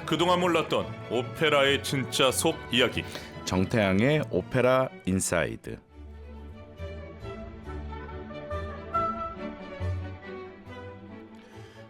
그동안 몰랐던 오페라의 진짜 속 이야기. 정태양의 오페라 인사이드.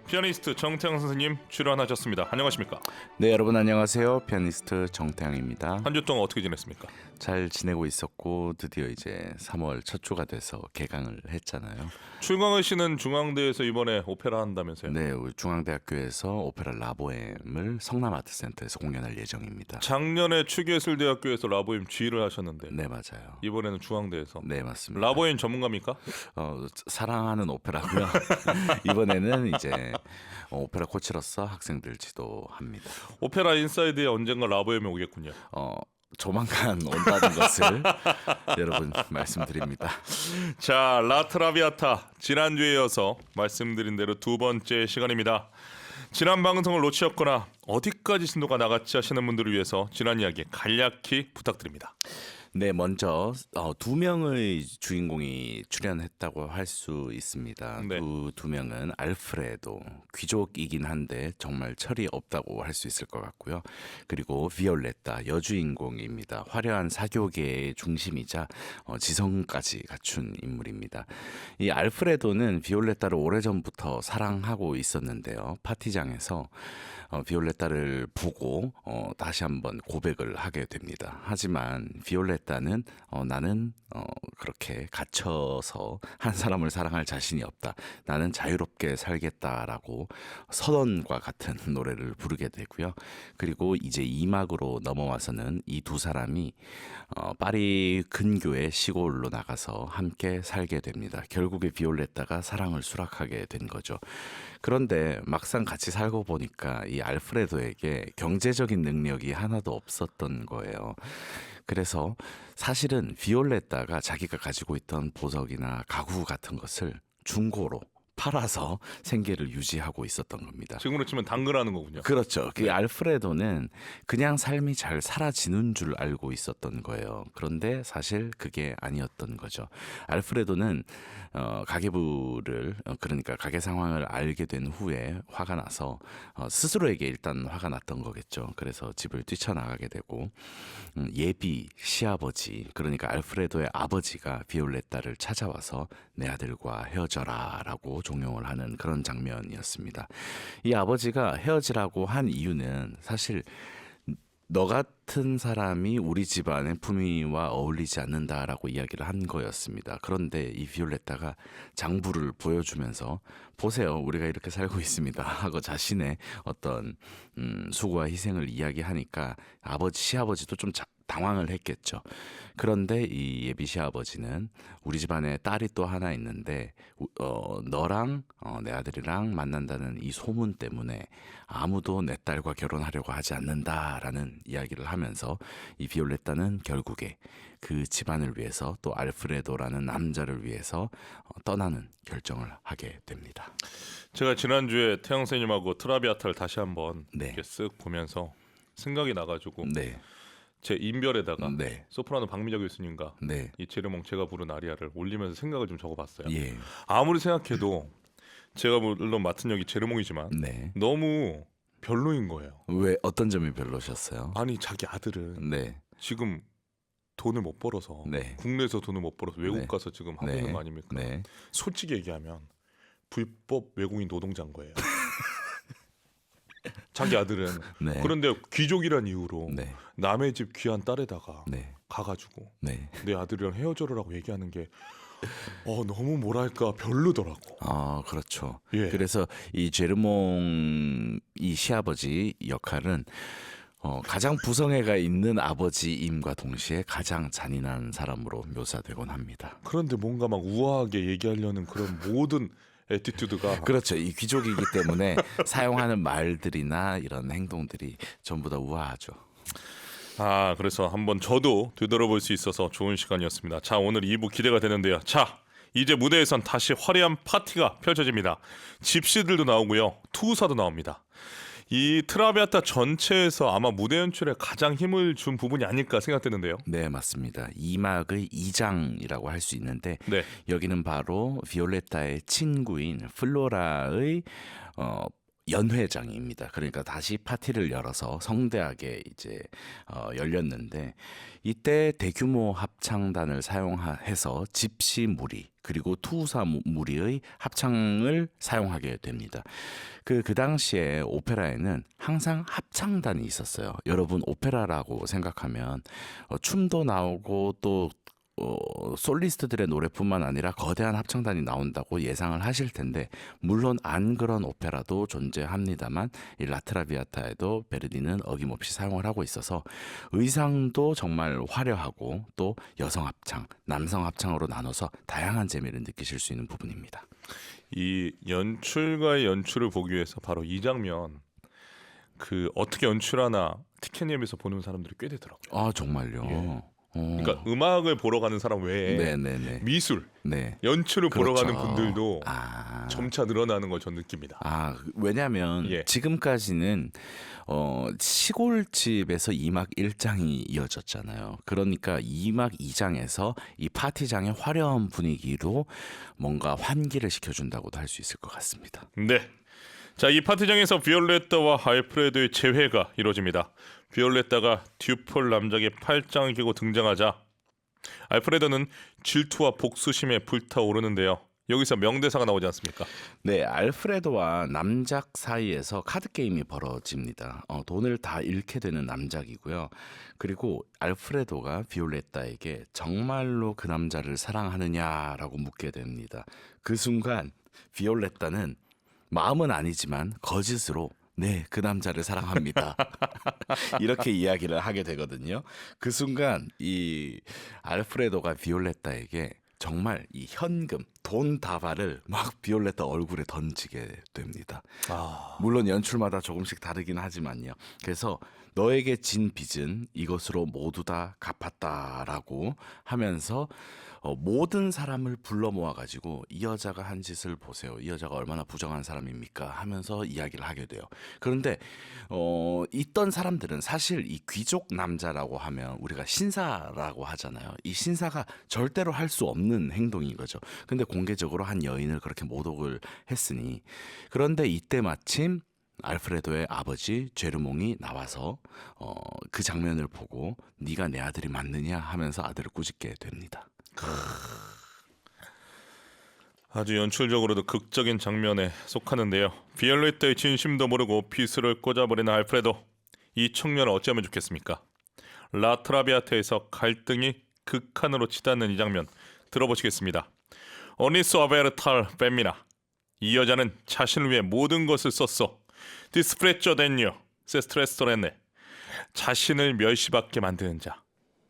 피아니스트 정태양 선생님 출연하셨습니다. 안녕하십니까? 네, 여러분 안녕하세요. 피아니스트 정태양입니다. 한 주 동안 어떻게 지냈습니까? 잘 지내고 있었고 드디어 이제 3월 첫 주가 돼서 개강을 했잖아요. 출강을 씨는 중앙대에서 이번에 오페라 한다면서요? 네, 우리 중앙대학교에서 오페라 라보엠을 성남아트센터에서 공연할 예정입니다. 작년에 추계예술대학교에서 라보임 지휘를 하셨는데 네, 맞아요. 이번에는 중앙대에서. 네, 맞습니다. 라보임 전문가입니까? 사랑하는 오페라고요. 이번에는 이제 오페라 코치로서 학생들 지도합니다. 오페라 인사이드에 언젠가 라보임이 오겠군요. 조만간 온다는 것을 여러분 말씀드립니다. 자, 라트라비아타 지난주에 이어서 말씀드린 대로 두 번째 시간입니다. 지난 방송을 놓치셨거나 어디까지 신도가 나갔지 하시는 분들을 위해서 지난 이야기 간략히 부탁드립니다. 네, 먼저 두 명의 주인공이 출연했다고 할 수 있습니다. 네. 두 명은 알프레도, 귀족이긴 한데 정말 철이 없다고 할 수 있을 것 같고요. 그리고 비올레타, 여주인공입니다. 화려한 사교계의 중심이자 지성까지 갖춘 인물입니다. 이 알프레도는 비올레타를 오래전부터 사랑하고 있었는데요. 파티장에서 비올레타를 보고 다시 한번 고백을 하게 됩니다. 하지만 비올레타는 나는 그렇게 갇혀서 한 사람을 사랑할 자신이 없다. 나는 자유롭게 살겠다라고 선언과 같은 노래를 부르게 되고요. 그리고 이제 2막으로 넘어와서는 이 두 사람이 파리 근교의 시골로 나가서 함께 살게 됩니다. 결국에 비올레타가 사랑을 수락하게 된 거죠. 그런데 막상 같이 살고 보니까 이 알프레도에게 경제적인 능력이 하나도 없었던 거예요. 그래서 사실은 비올레타가 자기가 가지고 있던 보석이나 가구 같은 것을 중고로 팔아서 생계를 유지하고 있었던 겁니다. 지금으로 치면 당근하는 거군요. 그렇죠. 그 알프레도는 그냥 삶이 잘 사라지는 줄 알고 있었던 거예요. 그런데 사실 그게 아니었던 거죠. 알프레도는 가계부를 그러니까 가계 상황을 알게 된 후에 화가 나서 스스로에게 일단 화가 났던 거겠죠. 그래서 집을 뛰쳐나가게 되고 예비 시아버지 그러니까 알프레도의 아버지가 비올레타를 찾아와서 내 아들과 헤어져라라고 종용을 하는 그런 장면이었습니다. 이 아버지가 헤어지라고 한 이유는 사실 너 같은 사람이 우리 집안의 품위와 어울리지 않는다라고 이야기를 한 거였습니다. 그런데 이 비올레타가 장부를 보여주면서 보세요, 우리가 이렇게 살고 있습니다 하고 자신의 어떤 수고와 희생을 이야기하니까 시아버지도 좀 당황을 했겠죠. 그런데 이 예비 시아버지는 우리 집안에 딸이 또 하나 있는데 너랑 내 아들이랑 만난다는 이 소문 때문에 아무도 내 딸과 결혼하려고 하지 않는다라는 이야기를 하면서 이 비올레타는 결국에 그 집안을 위해서 또 알프레도라는 남자를 위해서 떠나는 결정을 하게 됩니다. 제가 지난주에 태영 선생님하고 트라비아타를 다시 한번 네. 이렇게 쓱 보면서 생각이 나가지고 네. 제 인별에다가 네. 소프라노 박미자 교수님과 네. 이 제르몽 제가 부른 아리아를 올리면서 생각을 좀 적어봤어요. 예. 아무리 생각해도 제가 물론 맡은 역이 제르몽이지만 네. 너무 별로인 거예요. 왜 어떤 점이 별로셨어요? 아니 자기 아들은 네. 지금 돈을 못 벌어서 네. 국내에서 돈을 못 벌어서 외국 네. 가서 지금 하고 네. 있는 거 아닙니까? 네. 솔직히 얘기하면 불법 외국인 노동자인 거예요. 자기 아들은. 네. 그런데 귀족이란 이유로 네. 남의 집 귀한 딸에다가 네. 가가지고 네. 내 아들이랑 헤어져라고 얘기하는 게 너무 뭐랄까 별로더라고. 그렇죠. 예. 그래서 이 제르몽 이 시아버지 역할은 가장 부성애가 있는 아버지임과 동시에 가장 잔인한 사람으로 묘사되곤 합니다. 그런데 뭔가 막 우아하게 얘기하려는 그런 모든 애티튜드가 그렇죠. 이 귀족이기 때문에 사용하는 말들이나 이런 행동들이 전부 다 우아하죠. 그래서 한번 저도 되돌아볼 수 있어서 좋은 시간이었습니다. 자, 오늘 2부 기대가 되는데요. 자, 이제 무대에선 다시 화려한 파티가 펼쳐집니다. 집시들도 나오고요. 투사도 나옵니다. 이 트라비아타 전체에서 아마 무대 연출에 가장 힘을 준 부분이 아닐까 생각되는데요. 네, 맞습니다. 2막의 2장이라고 할 수 있는데 네. 여기는 바로 비올레타의 친구인 플로라의 연회장입니다. 그러니까 다시 파티를 열어서 성대하게 이제 열렸는데 이때 대규모 합창단을 사용해서 집시 무리 그리고 투사 무리의 합창을 사용하게 됩니다. 그 당시에 오페라에는 항상 합창단이 있었어요. 여러분 오페라라고 생각하면 춤도 나오고 또 솔리스트들의 노래뿐만 아니라 거대한 합창단이 나온다고 예상을 하실 텐데 물론 안 그런 오페라도 존재합니다만 이 라트라비아타에도 베르디는 어김없이 사용을 하고 있어서 의상도 정말 화려하고 또 여성 합창, 남성 합창으로 나눠서 다양한 재미를 느끼실 수 있는 부분입니다. 이 연출가의 연출을 보기 위해서 바로 이 장면 그 어떻게 연출하나 티켓님에서 보는 사람들이 꽤 되더라고요. 아 정말요? 예. 그러니까 음악을 보러 가는 사람 외에 네네네. 미술, 네. 연출을 보러 그렇죠. 가는 분들도 아. 점차 늘어나는 걸 전 느낍니다. 왜냐하면 예. 지금까지는 시골집에서 2막 1장이 이어졌잖아요. 그러니까 2막 2장에서 이 파티장의 화려한 분위기로 뭔가 환기를 시켜준다고도 할 수 있을 것 같습니다. 네. 자, 이 파티장에서 비올레타와 알프레도의 재회가 이루어집니다. 비올레타가 듀폴 남작의 팔짱을 끼고 등장하자 알프레도는 질투와 복수심에 불타오르는데요. 여기서 명대사가 나오지 않습니까? 네, 알프레도와 남작 사이에서 카드 게임이 벌어집니다. 돈을 다 잃게 되는 남작이고요. 그리고 알프레도가 비올레타에게 정말로 그 남자를 사랑하느냐라고 묻게 됩니다. 그 순간 비올레타는 마음은 아니지만 거짓으로 네, 그 남자를 사랑합니다. 이렇게 이야기를 하게 되거든요. 그 순간 이 알프레도가 비올레타에게 정말 이 현금, 돈 다발을 막 비올레타 얼굴에 던지게 됩니다. 물론 연출마다 조금씩 다르긴 하지만요. 그래서 너에게 진 빚은 이것으로 모두 다 갚았다라고 하면서 모든 사람을 불러 모아가지고 이 여자가 한 짓을 보세요. 이 여자가 얼마나 부정한 사람입니까? 하면서 이야기를 하게 돼요. 그런데 있던 사람들은 사실 이 귀족 남자라고 하면 우리가 신사라고 하잖아요. 이 신사가 절대로 할 수 없는 행동인 거죠. 근데 공개적으로 한 여인을 그렇게 모독을 했으니 그런데 이때 마침 알프레도의 아버지 제르몽이 나와서 그 장면을 보고 네가 내 아들이 맞느냐 하면서 아들을 꾸짖게 됩니다. 아주 연출적으로도 극적인 장면에 속하는데요. 비올레타의 진심도 모르고 비수를 꽂아버리는 알프레도. 이 청년을 어찌하면 좋겠습니까? 라트라비아타에서 갈등이 극한으로 치닫는 이 장면 들어보시겠습니다. 오니스 아베르탈 뺍니다. 이 여자는 자신을 위해 모든 것을 썼어. 디스프레쩌 덴뇨 세스트레스토레네. 자신을 멸시받게 만드는 자.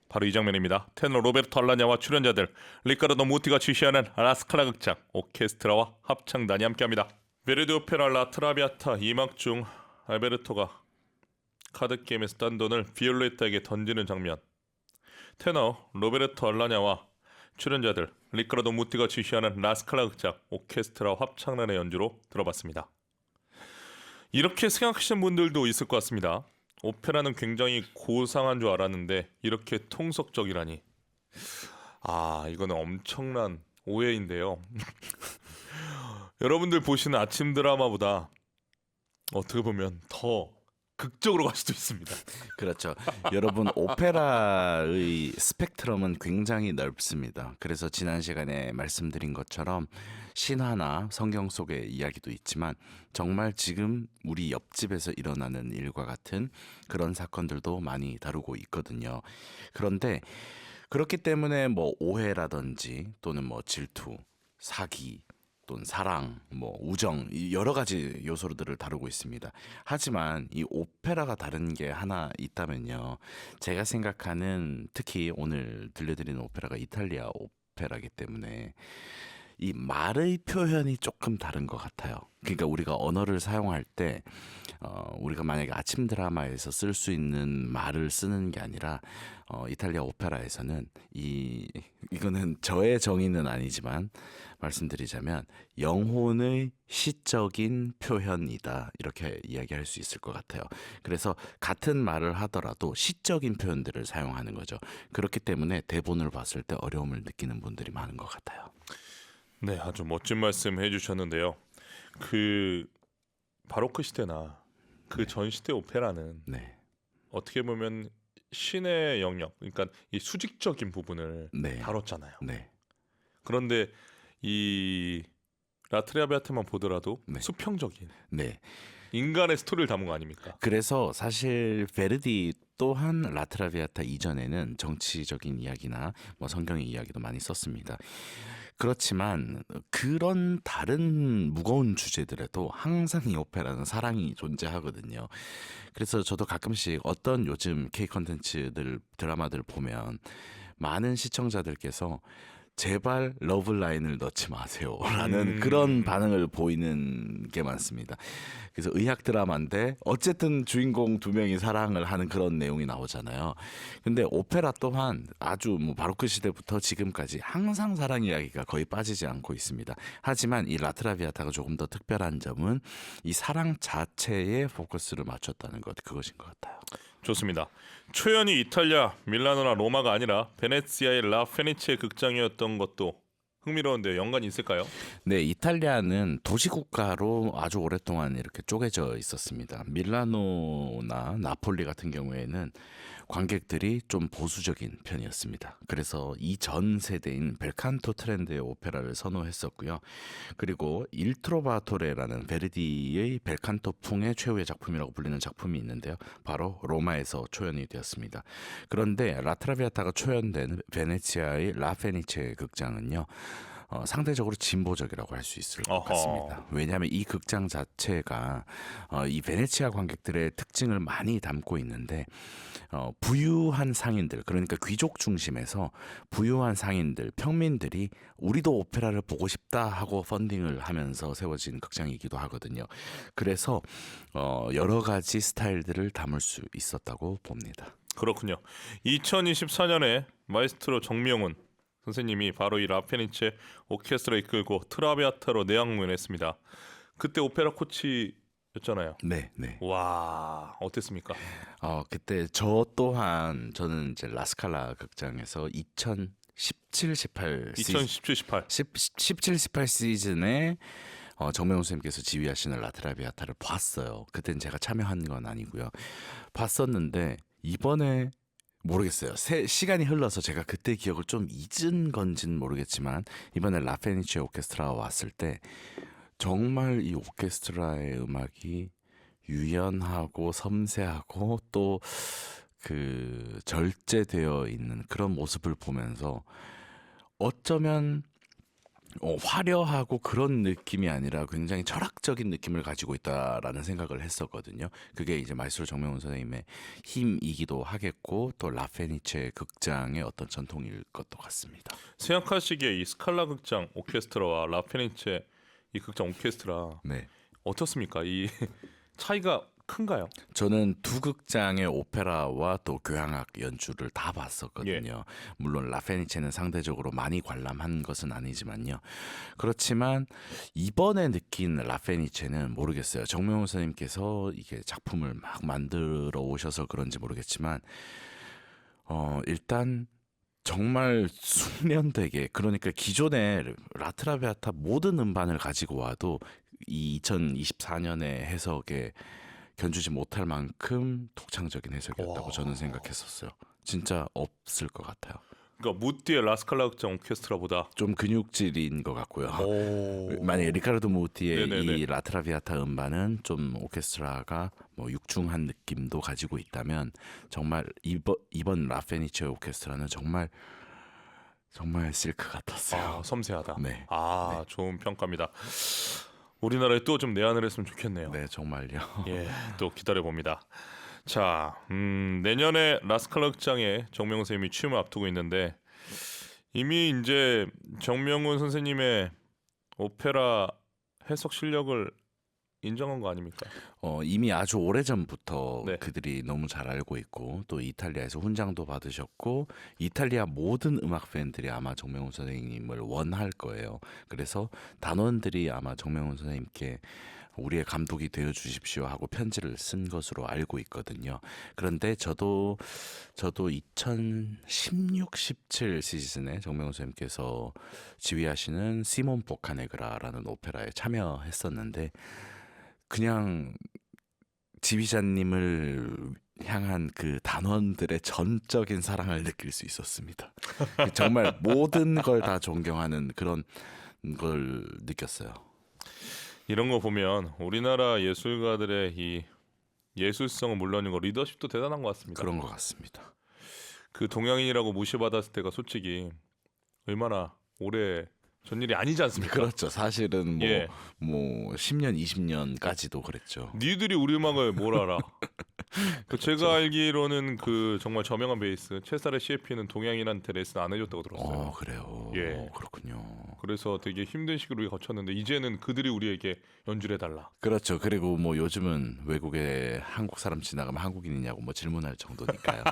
바로 이 장면입니다. 테너 로베르토 알라냐와 출연자들 리카르도 무티가 지휘하는 라스칼라 극장 오케스트라와 합창단이 함께합니다. 베르디 오페라 라트라비아타 2막 중 알베르토가 카드 게임에서 딴 돈을 비올레타에게 던지는 장면. 테너 로베르토 알라냐와 출연자들 리카르도 무티가 지휘하는 라스칼라 극장 오케스트라 합창단의 연주로 들어봤습니다. 이렇게 생각하시는 분들도 있을 것 같습니다. 오페라는 굉장히 고상한 줄 알았는데 이렇게 통속적이라니. 이거는 엄청난 오해인데요. 여러분들 보시는 아침 드라마보다 어떻게 보면 더 극적으로 갈 수도 있습니다. 그렇죠. 여러분 오페라의 스펙트럼은 굉장히 넓습니다. 그래서 지난 시간에 말씀드린 것처럼 신화나 성경 속의 이야기도 있지만 정말 지금 우리 옆집에서 일어나는 일과 같은 그런 사건들도 많이 다루고 있거든요. 그런데 그렇기 때문에 뭐 오해라든지 또는 뭐 질투, 사기 또는 사랑, 뭐 우정 이 여러 가지 요소들을 다루고 있습니다. 하지만 이 오페라가 다른 게 하나 있다면요. 제가 생각하는 특히 오늘 들려드리는 오페라가 이탈리아 오페라이기 때문에 이 말의 표현이 조금 다른 것 같아요. 그러니까 우리가 언어를 사용할 때 우리가 만약에 아침 드라마에서 쓸 수 있는 말을 쓰는 게 아니라 이탈리아 오페라에서는 이거는 저의 정의는 아니지만 말씀드리자면 영혼의 시적인 표현이다 이렇게 이야기할 수 있을 것 같아요. 그래서 같은 말을 하더라도 시적인 표현들을 사용하는 거죠. 그렇기 때문에 대본을 봤을 때 어려움을 느끼는 분들이 많은 것 같아요. 네, 아주 멋진 말씀 해주셨는데요. 그 바로크 시대나 그 전 시대 오페라는 네, 어떻게 보면 신의 영역, 그러니까 이 수직적인 부분을 네, 다뤘잖아요. 네, 그런데 이 라트라비아타만 보더라도 네. 수평적인 네. 인간의 스토리를 담은 거 아닙니까? 그래서 사실 베르디 또한 라트라비아타 이전에는 정치적인 이야기나 뭐 성경의 이야기도 많이 썼습니다. 그렇지만 그런 다른 무거운 주제들에도 항상 이 오페라는 사랑이 존재하거든요. 그래서 저도 가끔씩 어떤 요즘 K 컨텐츠들 드라마들 보면 많은 시청자들께서 제발 러블라인을 넣지 마세요라는 그런 반응을 보이는 게 많습니다. 그래서 의학 드라마인데 어쨌든 주인공 두 명이 사랑을 하는 그런 내용이 나오잖아요. 근데 오페라 또한 아주 뭐 바로크 시대부터 지금까지 항상 사랑 이야기가 거의 빠지지 않고 있습니다. 하지만 이 라트라비아타가 조금 더 특별한 점은 이 사랑 자체에 포커스를 맞췄다는 것, 그것인 것 같아요. 좋습니다. 초연이 이탈리아 밀라노나 로마가 아니라 베네치아의 라 페니치의 극장이었던 것도 흥미로운데 연관이 있을까요? 네, 이탈리아는 도시국가로 아주 오랫동안 이렇게 쪼개져 있었습니다. 밀라노나 나폴리 같은 경우에는 관객들이 좀 보수적인 편이었습니다. 그래서 이 전 세대인 벨칸토 트렌드의 오페라를 선호했었고요. 그리고 일 트로바토레라는 베르디의 벨칸토풍의 최후의 작품이라고 불리는 작품이 있는데요. 바로 로마에서 초연이 되었습니다. 그런데 라트라비아타가 초연된 베네치아의 라 페니체 극장은요. 상대적으로 진보적이라고 할 수 있을 것 어허. 같습니다. 왜냐하면 이 극장 자체가 이 베네치아 관객들의 특징을 많이 담고 있는데 부유한 상인들, 그러니까 귀족 중심에서 부유한 상인들, 평민들이 우리도 오페라를 보고 싶다 하고 펀딩을 하면서 세워진 극장이기도 하거든요. 그래서 여러 가지 스타일들을 담을 수 있었다고 봅니다. 그렇군요. 2024년에 마에스트로 정명훈 선생님이 바로 이 라페니체 오케스트라 이끌고 트라비아타로 내한공연했습니다. 그때 오페라 코치였잖아요. 네, 네. 와, 어땠습니까? 그때 저 또한 저는 이제 라스칼라 극장에서 2017, 18 2017, 18. 17, 18 시즌에 정명훈 선생님께서 지휘하시는 라트라비아타를 봤어요. 그때는 제가 참여한 건 아니고요. 봤었는데 이번에 모르겠어요. 시간이 흘러서 제가 그때 기억을 좀 잊은 건지는 모르겠지만 이번에 라페니체 오케스트라가 왔을 때 정말 이 오케스트라의 음악이 유연하고 섬세하고 또 그 절제되어 있는 그런 모습을 보면서 어쩌면 화려하고 그런 느낌이 아니라 굉장히 철학적인 느낌을 가지고 있다라는 생각을 했었거든요. 그게 이제 마이스트로 정명훈 선생님의 힘이기도 하겠고 또 라페니체 극장의 어떤 전통일 것도 같습니다. 생각하시기에 이 스칼라 극장 오케스트라와 라페니체 이 극장 오케스트라 네. 어떻습니까? 이 차이가 큰가요? 저는 두 극장의 오페라와 또 교향악 연주를 다 봤었거든요. 물론 라페니체는 상대적으로 많이 관람한 것은 아니지만요. 그렇지만 이번에 느낀 라페니체는 모르겠어요. 정명훈 선생님께서 이게 작품을 막 만들어 오셔서 그런지 모르겠지만 일단 정말 숙련되게, 그러니까 기존의 라트라비아타 모든 음반을 가지고 와도 이 2024년의 해석에 견주지 못할 만큼 독창적인 해석이었다고 와. 저는 생각했었어요. 진짜 없을 것 같아요. 그러니까 무띠의 라스칼라 극장 오케스트라보다 좀 근육질인 것 같고요. 오. 만약에 리카르도 무티의 네네네. 이 라트라비아타 음반은 좀 오케스트라가 뭐 육중한 느낌도 가지고 있다면 정말 이번 라페니체 오케스트라는 정말 실크 같았어요. 섬세하다. 네. 좋은 평가입니다. 우리나라에 또 좀 내한을 했으면 좋겠네요. 네, 정말요. 예, 또 기다려 봅니다. 자, 내년에 라스칼라 극장에 정명훈 선생님이 취임을 앞두고 있는데 이미 이제 정명훈 선생님의 오페라 해석 실력을 인정한 거 아닙니까? 이미 아주 오래전부터 네. 그들이 너무 잘 알고 있고 또 이탈리아에서 훈장도 받으셨고 이탈리아 모든 음악 팬들이 아마 정명훈 선생님을 원할 거예요. 그래서 단원들이 아마 정명훈 선생님께 우리의 감독이 되어 주십시오 하고 편지를 쓴 것으로 알고 있거든요. 그런데 저도 2016, 17 시즌에 정명훈 선생님께서 지휘하시는 시몬 보카네그라라는 오페라에 참여했었는데 그냥 지휘자님을 향한 그 단원들의 전적인 사랑을 느낄 수 있었습니다. 정말 모든 걸 다 존경하는 그런 걸 느꼈어요. 이런 거 보면 우리나라 예술가들의 이 예술성은 물론이고 리더십도 대단한 것 같습니다. 그런 것 같습니다. 그 동양인이라고 무시받았을 때가 솔직히 얼마나 오래 전 일이 아니지 않습니까? 그렇죠. 사실은 예. 뭐 10년, 20년까지도 그랬죠. 니들이 우리 음악을 뭘 알아? 그 그렇죠. 제가 알기로는 그 정말 저명한 베이스 체사레 CFP는 동양인한테 레슨 안 해줬다고 들었어요. 그래요. 예. 그렇군요. 그래서 되게 힘든 시기를 우리가 거쳤는데 이제는 그들이 우리에게 연주를 해달라. 그렇죠. 그리고 뭐 요즘은 외국에 한국 사람 지나가면 한국인이냐고 뭐 질문할 정도니까요.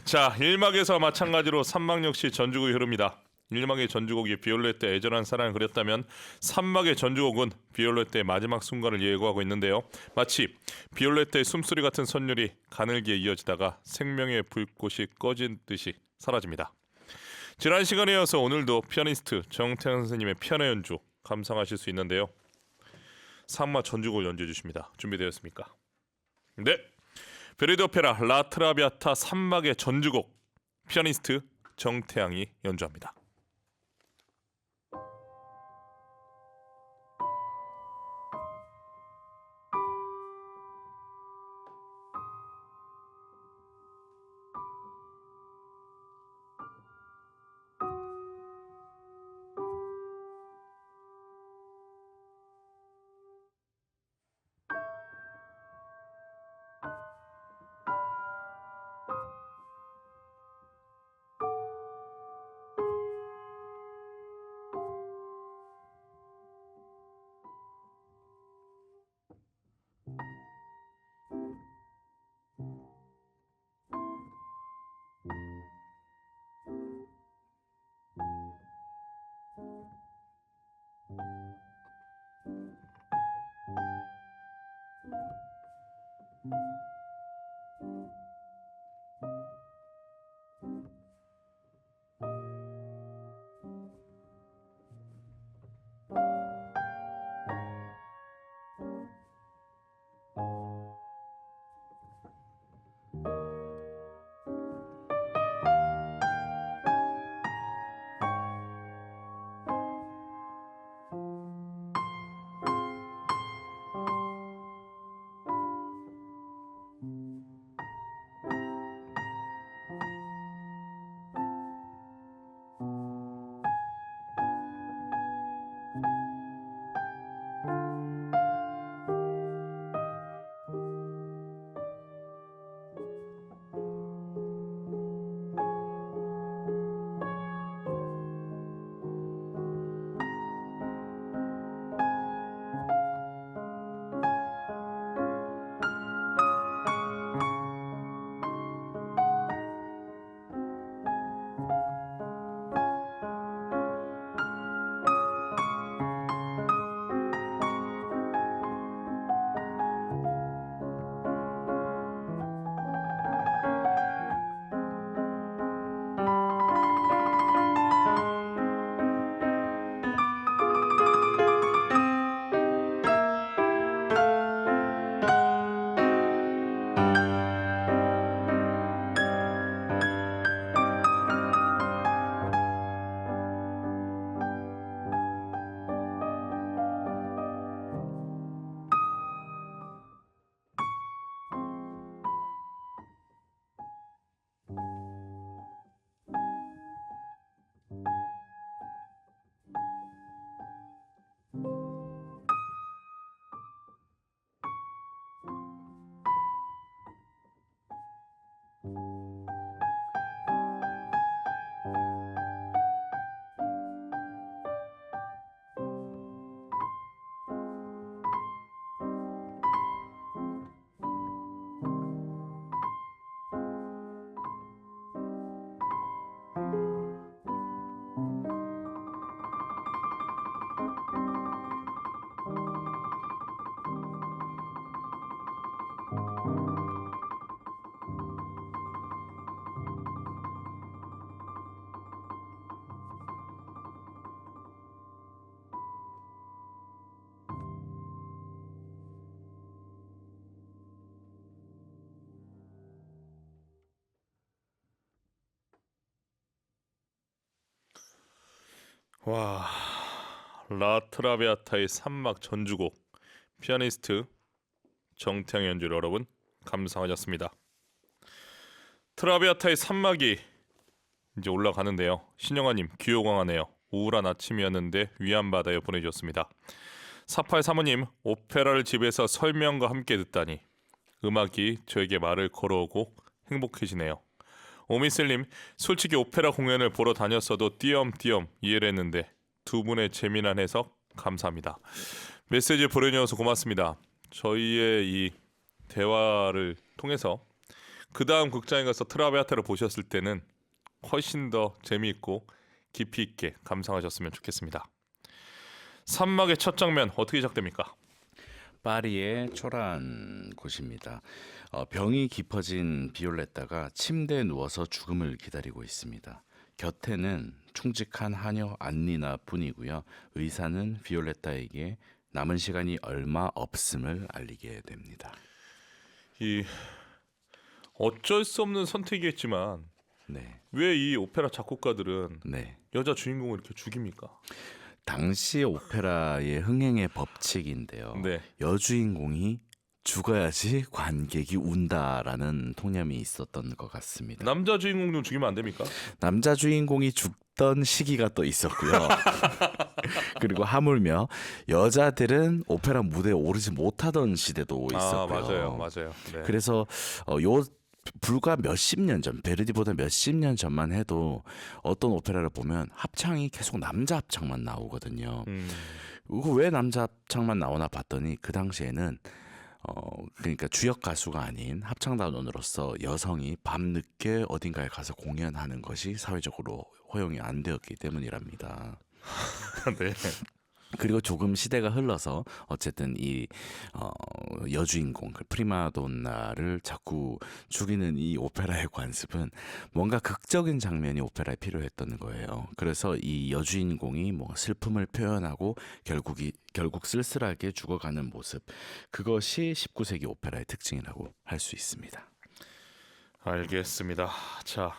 자, 1막에서 마찬가지로 3막 역시 전주곡이 흐릅니다. 1막의 전주곡이 비올레트의 애절한 사랑을 그렸다면 3막의 전주곡은 비올레트의 마지막 순간을 예고하고 있는데요. 마치 비올레트의 숨소리 같은 선율이 가늘게 이어지다가 생명의 불꽃이 꺼진 듯이 사라집니다. 지난 시간에 이어서 오늘도 피아니스트 정태현 선생님의 피아노 연주 감상하실 수 있는데요. 3막 전주곡을 연주해 주십니다. 준비되었습니까? 네. 베르디 오페라 라트라비아타 3막의 전주곡 피아니스트 정태양이 연주합니다. 와, 라트라비아타의 산막 전주곡 피아니스트 정태영 연주 여러분 감상하셨습니다. 트라비아타의 산막이 이제 올라가는데요. 신영아님 귀요광하네요. 우울한 아침이었는데 위안받아요 보내주셨습니다. 4835님 오페라를 집에서 설명과 함께 듣다니 음악이 저에게 말을 걸어오고 행복해지네요. 오미셀님 솔직히 오페라 공연을 보러 다녔어도 띄엄띄엄 이해를 했는데 두 분의 재미난 해석 감사합니다. 메시지 보내주셔서 고맙습니다. 저희의 이 대화를 통해서 그 다음 극장에 가서 트라비아타를 보셨을 때는 훨씬 더 재미있고 깊이 있게 감상하셨으면 좋겠습니다. 산막의 첫 장면 어떻게 시작됩니까? 파리의 초라한 곳입니다. 병이 깊어진 비올레타가 침대에 누워서 죽음을 기다리고 있습니다. 곁에는 충직한 하녀 안니나 뿐이고요. 의사는 비올레타에게 남은 시간이 얼마 없음을 알리게 됩니다. 이 어쩔 수 없는 선택이겠지만 네, 왜 이 오페라 작곡가들은 네. 여자 주인공을 이렇게 죽입니까? 당시 오페라의 흥행의 법칙인데요. 네. 여주인공이 죽어야지 관객이 운다라는 통념이 있었던 것 같습니다. 남자 주인공 좀 죽이면 안 됩니까? 남자 주인공이 죽던 시기가 또 있었고요. 그리고 하물며 여자들은 오페라 무대에 오르지 못하던 시대도 있었고요. 맞아요. 네. 그래서 요 불과 몇십 년 전, 베르디보다 몇십 년 전만 해도 어떤 오페라를 보면 합창이 계속 남자 합창만 나오거든요. 이거 왜 남자 합창만 나오나 봤더니 그 당시에는 그러니까 주역 가수가 아닌 합창단원으로서 여성이 밤늦게 어딘가에 가서 공연하는 것이 사회적으로 허용이 안 되었기 때문이랍니다. 네. 그리고 조금 시대가 흘러서 어쨌든 이 여주인공 그 프리마돈나를 자꾸 죽이는 이 오페라의 관습은 뭔가 극적인 장면이 오페라에 필요했던 거예요. 그래서 이 여주인공이 뭐 슬픔을 표현하고 결국 쓸쓸하게 죽어가는 모습, 그것이 19세기 오페라의 특징이라고 할 수 있습니다. 알겠습니다. 자,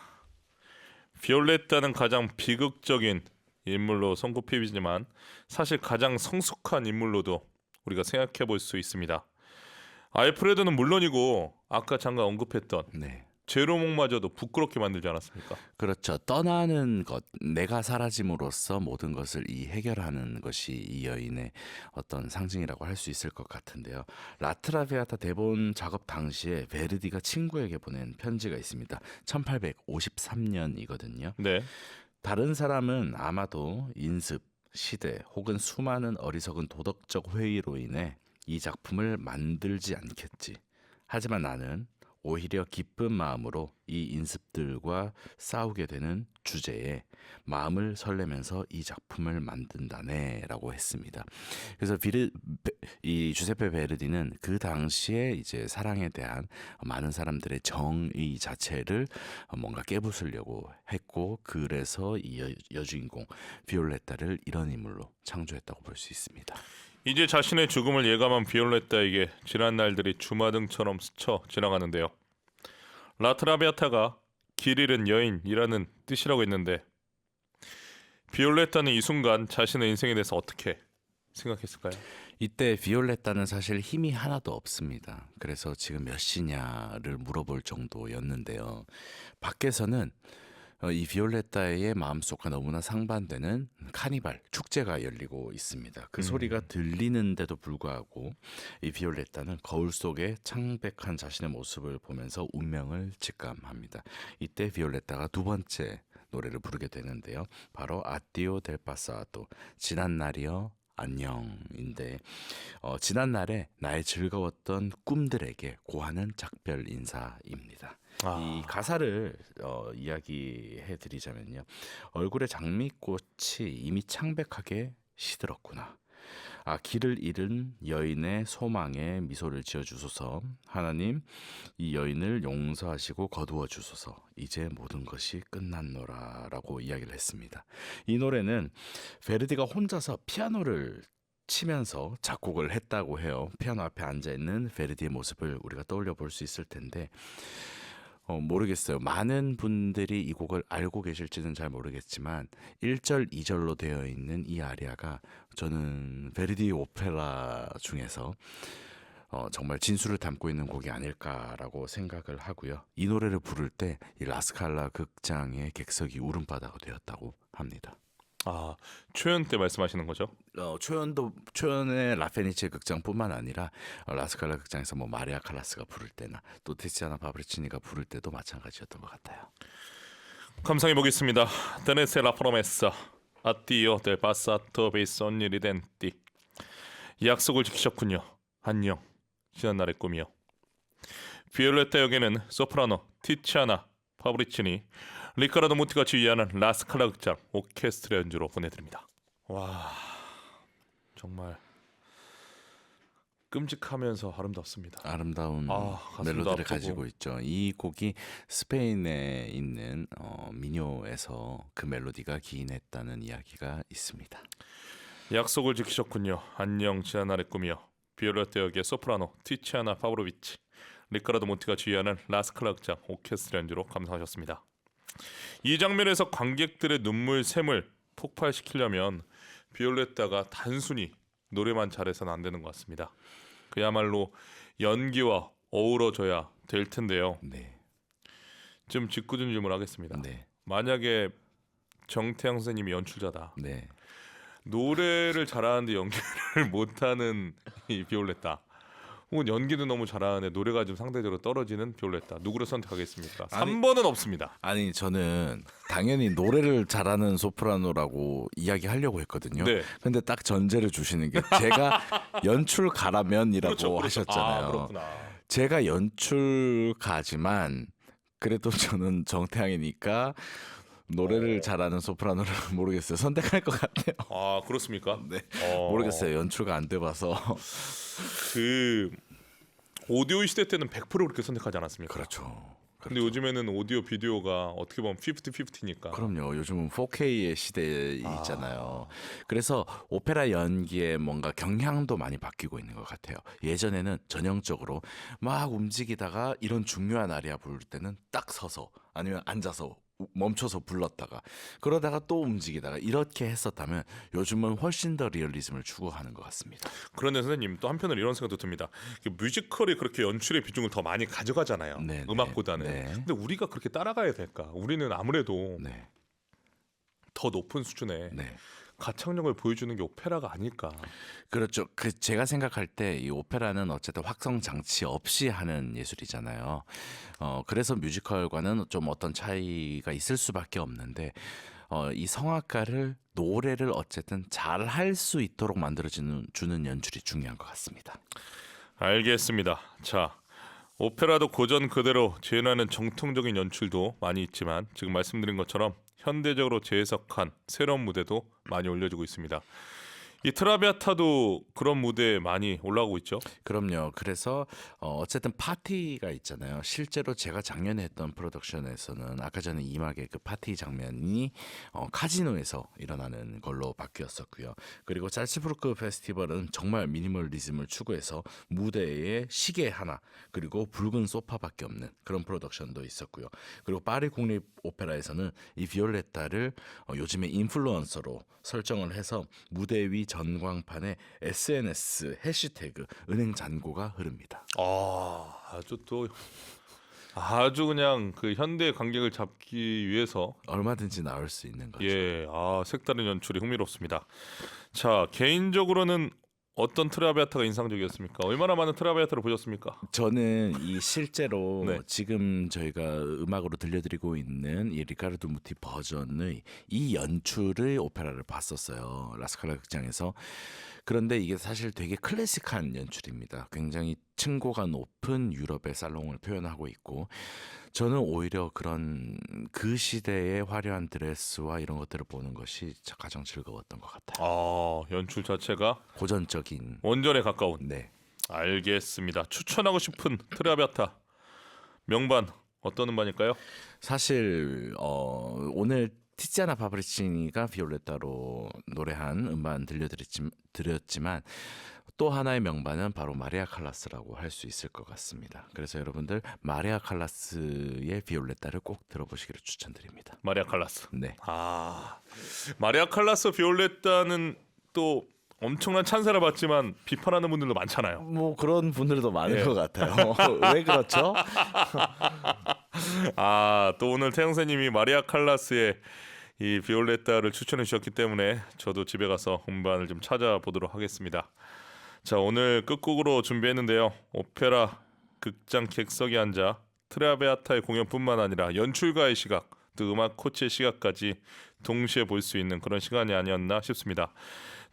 비올레타는 가장 비극적인 인물로 손꼽히지만 사실 가장 성숙한 인물로도 우리가 생각해 볼 수 있습니다. 알프레도는 물론이고 아까 잠깐 언급했던 네. 제로몽마저도 부끄럽게 만들지 않았습니까? 그렇죠. 떠나는 것, 내가 사라짐으로써 모든 것을 해결하는 것이 이 여인의 어떤 상징이라고 할 수 있을 것 같은데요. 라트라비아타 대본 작업 당시에 베르디가 친구에게 보낸 편지가 있습니다. 1853년이거든요. 네. 다른 사람은 아마도 인습, 시대 혹은 수많은 어리석은 도덕적 회의로 인해 이 작품을 만들지 않겠지. 하지만 나는 오히려 기쁜 마음으로 이 인습들과 싸우게 되는 주제에 마음을 설레면서 이 작품을 만든다네라고 했습니다. 그래서 이 주세페 베르디는 그 당시에 이제 사랑에 대한 많은 사람들의 정의 자체를 뭔가 깨부수려고 했고, 그래서 이 여주인공 비올레타를 이런 인물로 창조했다고 볼 수 있습니다. 이제 자신의 죽음을 예감한 비올레타에게 지난 날들이 주마등처럼 스쳐 지나가는데요. 라트라비아타가 길 잃은 여인이라는 뜻이라고 했는데 비올레타는 이 순간 자신의 인생에 대해서 어떻게 생각했을까요? 이때 비올레타는 사실 힘이 하나도 없습니다. 그래서 지금 몇 시냐를 물어볼 정도였는데요. 밖에서는 이 비올레타의 마음속과 너무나 상반되는 카니발 축제가 열리고 있습니다. 그 소리가 들리는데도 불구하고 이 비올레타는 거울 속에 창백한 자신의 모습을 보면서 운명을 직감합니다. 이때 비올레타가 두 번째 노래를 부르게 되는데요. 바로 아띠오 델 파사도, 지난 날이여 안녕인데 지난 날에 나의 즐거웠던 꿈들에게 고하는 작별 인사입니다. 이 가사를 이야기해 드리자면요. 얼굴에 장미꽃이 이미 창백하게 시들었구나. 길을 잃은 여인의 소망에 미소를 지어주소서. 하나님, 이 여인을 용서하시고 거두어 주소서. 이제 모든 것이 끝났노라라고 이야기를 했습니다. 이 노래는 베르디가 혼자서 피아노를 치면서 작곡을 했다고 해요. 피아노 앞에 앉아 있는 베르디의 모습을 우리가 떠올려 볼 수 있을 텐데 모르겠어요. 많은 분들이 이 곡을 알고 계실지는 잘 모르겠지만 1절, 2절로 되어 있는 이 아리아가 저는 베르디 오페라 중에서 정말 진수를 담고 있는 곡이 아닐까라고 생각을 하고요. 이 노래를 부를 때 이 라스칼라 극장의 객석이 울음바다가 되었다고 합니다. 아, 초연 때 말씀하시는 거죠? 초연의 라페니체 극장뿐만 아니라 라스칼라 극장에서 뭐 마리아 칼라스가 부를 때나 또 티ziana 파브리치니가 부를 때도 마찬가지였던 것 같아요. 감상해 보겠습니다. 테네세 라 프로메사 아띠오 델 파사토 베이손니 리덴티. 약속을 지키셨군요. 안녕. 지난 날의 꿈이요. 비올레타 역에는 소프라노 티치아나 파브리치니, 리카르도 무티가 지휘하는 라스칼라 극장 오케스트라 연주로 보내드립니다. 와, 정말 끔찍하면서 아름답습니다. 아름다운 가슴도 멜로디를 아프고. 가지고 있죠. 이 곡이 스페인에 있는 미뇨에서 그 멜로디가 기인했다는 이야기가 있습니다. 약속을 지키셨군요. 안녕 지난 날의 꿈이요. 비올레타 역의 소프라노 티치아나 파브로비치, 리카르도 몬티가 지휘하는 라스칼라 극장 오케스트라 연주로 감상하셨습니다. 이 장면에서 관객들의 눈물샘을 폭발시키려면 비올레타가 단순히 노래만 잘해서는 안 되는 것 같습니다. 그야말로 연기와 어우러져야 될 텐데요. 네, 좀 짓궂은 질문하겠습니다. 네, 만약에 정태양 선생님이 연출자다. 네. 노래를 잘하는데 연기를 못하는 이 비올레타, 혹은 연기도 너무 잘하는데 노래가 좀 상대적으로 떨어지는 비올레타, 누구를 선택하겠습니까? 아니- 3번은 없습니다. 아니 저는 당연히 노래를 잘하는 소프라노라고 이야기하려고 했거든요. 네. 근데 딱 전제를 주시는 게 제가 연출가라면이라고 하셨잖아요. 아, 그렇구나. 제가 연출가지만 그래도 저는 정태양이니까 노래를 잘하는 소프라노를 모르겠어요. 선택할 것 같아요. 아, 그렇습니까? 네. 어, 모르겠어요. 연출가 안 돼봐서. 그 오디오 시대 때는 100% 그렇게 선택하지 않았습니까? 그렇죠. 근데 요즘에는 오디오 비디오가 어떻게 보면 50-50니까. 그럼요. 요즘은 4K의 시대이잖아요. 그래서 오페라 연기의 뭔가 경향도 많이 바뀌고 있는 것 같아요. 예전에는 전형적으로 막 움직이다가 이런 중요한 아리아 부를 때는 딱 서서 아니면 앉아서 멈춰서 불렀다가 그러다가 또 움직이다가 이렇게 했었다면 요즘은 훨씬 더 리얼리즘을 추구하는 것 같습니다. 그런데 선생님 또 한편으로 이런 생각도 듭니다. 그 뮤지컬이 그렇게 연출의 비중을 더 많이 가져가잖아요. 네, 음악보다는. 네. 근데 우리가 그렇게 따라가야 될까? 우리는 아무래도 네, 더 높은 수준의 네. 가창력을 보여주는 게 오페라가 아닐까. 그렇죠. 제가 생각할 때 이 오페라는 어쨌든 확성 장치 없이 하는 예술이잖아요. 그래서 뮤지컬과는 좀 어떤 차이가 있을 수밖에 없는데 이 성악가를 노래를 어쨌든 잘 할 수 있도록 주는 연출이 중요한 것 같습니다. 알겠습니다. 자, 오페라도 고전 그대로 재현하는 정통적인 연출도 많이 있지만 지금 말씀드린 것처럼 현대적으로 재해석한 새로운 무대도 많이 올려지고 있습니다. 이 트라비아타도 그런 무대에 많이 올라오고 있죠. 그럼요. 그래서 어쨌든 파티가 있잖아요. 실제로 제가 작년에 했던 프로덕션에서는 아까 전에 이막의 그 파티 장면이 카지노에서 일어나는 걸로 바뀌었었고요. 그리고 잘츠부르크 페스티벌은 정말 미니멀리즘을 추구해서 무대에 시계 하나 그리고 붉은 소파밖에 없는 그런 프로덕션도 있었고요. 그리고 파리 국립 오페라에서는 이 비올레타를 요즘에 인플루언서로 설정을 해서 무대 위 전광판에 SNS 해시태그 은행 잔고가 흐릅니다. 아주 그냥 그 현대 관객을 잡기 위해서 얼마든지 나올 수 있는 거죠. 색다른 연출이 흥미롭습니다. 자, 개인적으로는 어떤 트라비아타가 인상적이었습니까? 얼마나 많은 트라비아타를 보셨습니까? 저는 이 실제로 네. 지금 저희가 음악으로 들려드리고 있는 이 리카르도 무티 버전의 이 연출의 오페라를 봤었어요. 라스칼라 극장에서. 그런데 이게 사실 되게 클래식한 연출입니다. 굉장히 층고가 높은 유럽의 살롱을 표현하고 있고 저는 오히려 그런 그 시대의 화려한 드레스와 이런 것들을 보는 것이 가장 즐거웠던 것 같아요. 연출 자체가 고전적인. 원전에 가까운. 네. 알겠습니다. 추천하고 싶은 트라비아타 명반 어떤 음반일까요? 사실 오늘 티ziana 파브리치니가 비올레타로 노래한 음반 들려드렸지만 또 하나의 명반은 바로 마리아 칼라스라고 할 수 있을 것 같습니다. 그래서 여러분들 마리아 칼라스의 비올레타를 꼭 들어보시기를 추천드립니다. 마리아 칼라스. 네. 아, 마리아 칼라스 비올레타는 또 엄청난 찬사를 받지만 비판하는 분들도 많잖아요. 뭐 그런 분들도 많을 예. 것 같아요. 왜 그렇죠? 아, 또 오늘 태영사님이 마리아 칼라스의 이 비올레타를 추천해 주셨기 때문에 저도 집에 가서 음반을 좀 찾아보도록 하겠습니다. 자, 오늘 끝곡으로 준비했는데요. 오페라 극장 객석에 앉아 트라베아타의 공연뿐만 아니라 연출가의 시각, 또 음악 코치의 시각까지 동시에 볼 수 있는 그런 시간이 아니었나 싶습니다.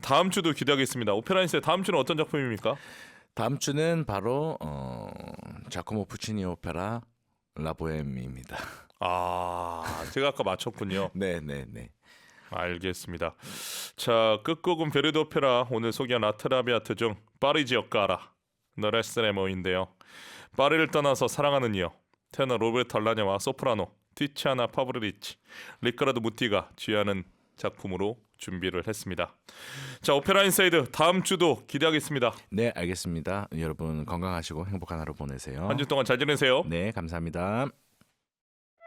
다음 주도 기대하겠습니다. 오페라인스의 다음 주는 어떤 작품입니까? 다음 주는 바로 자코모 푸치니 오페라 라보엠입니다. 아, 제가 아까 맞췄군요. 네네네. 알겠습니다. 자, 끝곡은 베르디 오페라 오늘 소개한 아트라비아트 중 파리지오 까라 너레스레모인데요. 파리를 떠나서 사랑하는 이여 테너 로베르토 알라냐와 소프라노 티치아나 파브리치 리카르도 무티가 주연하는 작품으로 준비를 했습니다. 자, 오페라 인사이드 다음 주도 기대하겠습니다. 네, 알겠습니다. 여러분 건강하시고 행복한 하루 보내세요. 한 주 동안 잘 지내세요. 네, 감사합니다.